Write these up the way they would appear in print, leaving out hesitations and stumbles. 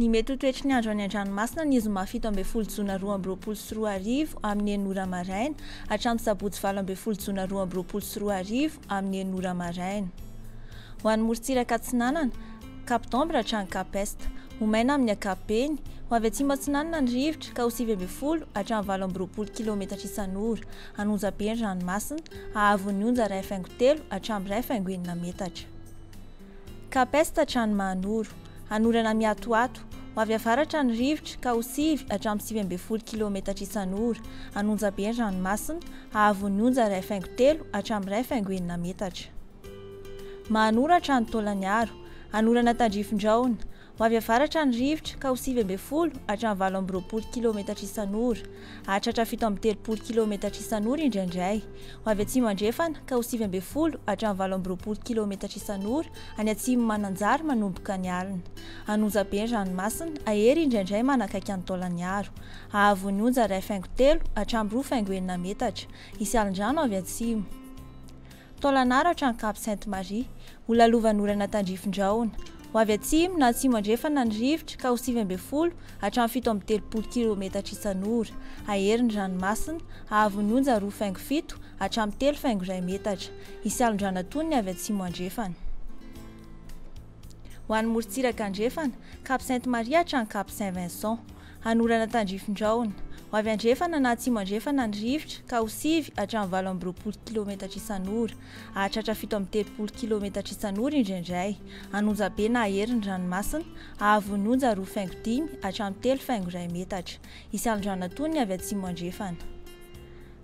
Ny mety ho toetry ny andro any an-dranomasina ny zoma 7 jona 2024 amin'ny 9 maraina hatramin'ny sabotsy 20 jona 2024 amin'ny 9 maraina. Ho an'ny morontsiraka atsinanana, Cap d'Ambre hatrany Cap Est, ho maina amin'ny ankapobeny, ho avy atsimo atsinanana ny rivotra ka ho 9 hatramin'ny 20 km isan'ora, anonjabe ny ranomasina, ahavon'ny onja 1,3 hatramin'ny 1,9 metatra. Cap Est hatrany Mahanoro, anorana miatoato, ho avy avaratra ny rivotra ka ho 9 hatramin'ny 9 km isan'ora, anonjabe ny ranomasina, ahavon'ny onja 1,3 hatramin'ny 1,9 metatra. Mahanoro hatrany Tolagnaro, anorana tandrifin-drahona, ho avy avaratra ny rivotra ka ho 9 hatramin'ny 20 km isan'ora, hahatratra 7,30 km isan'ora indraindray, ho avy atsimo andrefana ka ho 9 hatramin'ny 20 km isan'ora, any atsimo Mananjary manomboka ny alina, anonjabe ny ranomasina, ahery indraindray manakaiky ny Tolagnaro, ahavon'ny onja 1,3 hatramin'ny 2,9 metatra, isy alin-drano avy atsimo. Tolagnaro hatrany Cap Sainte-Marie, ho lalovan'orana tandrifin-drahona, ho avy atsimo na atsimo andrefana ny rivotra ka ho 9 hatramin'ny 7,30 km isan'ora, ahery ny ranomasina, ahavon'ny onja 2,7 hatramin'ny 3,2 metatra, isy alin-drano antonony avy atsimo andrefana. Ho an'ny morontsiraka andrefana, Cap Sainte-Marie hatrany Cap Saint-Vincent, anorana tandrifin-drahona, ho avy andrefana na atsimo andrefana ny rivotra ka ho 9 hatramin'ny 20 km isan'ora, hahatratra 7,30 km isan'ora indraindray, anonjabe na ahery ny ranomasina, ahavon'ny onja 2,5 hatramin'ny 3,2 metatra, isy alin-drano antonony avy atsimo andrefana.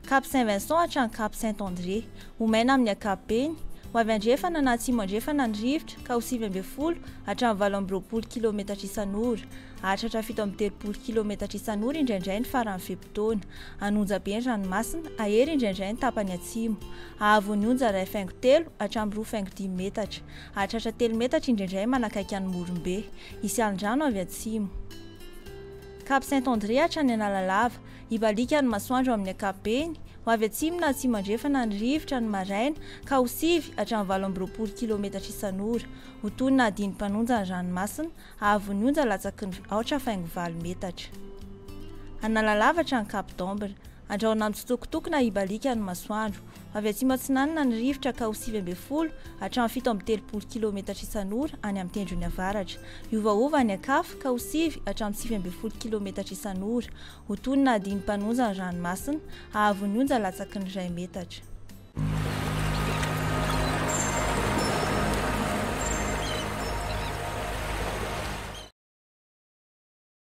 Cap Saint-Vincent hatrany Cap Saint-André, ho maina amin'ny ankapobeny, ho avy andrefana na atsimo andrefana ny rivotra ka ho 9 hatramin'ny 20 km isan'ora, hahatratra 7,30 km isan'ora indraindray ny farany fe-potoana, anonjabe ny ranomasina, ahery indraindray ny tapany atsimo, ahavon'ny onja 1,3 hatramin'ny 2,10 metatra, hahatratra 3 metatra indraindray manakaiky ny Morombe, isy alin-drano avy atsimo. Cap Saint-André hatrany Analalava, ibalika ny masoandro amin'ny ankapobeny, ho avy atsimo na atsimo andrefana ny rivotra ny maraina ka ho 9 hatramin'ny 20 km isan'ora, ho tony na adiny mpanonja ny ranomasina, ahavon'ny onja latsaky ny 8,4 metatra. Analalava hatrany Cap d'Ambre, andrahona amin'ny tsitokotokona ibalika ny masoandro, ho avy atsimo atsinanana ny rivotra ka ho 9 hatramin'ny 7,30 km isan'ora any amin'ny tendrony avaratra, iovaova ny akafa ka ho 9 hatramin'ny 9 km isan'ora, ho tony na adiny mpanonja ny ranomasina, ahavon'ny onja latsaky ny 2 metatra.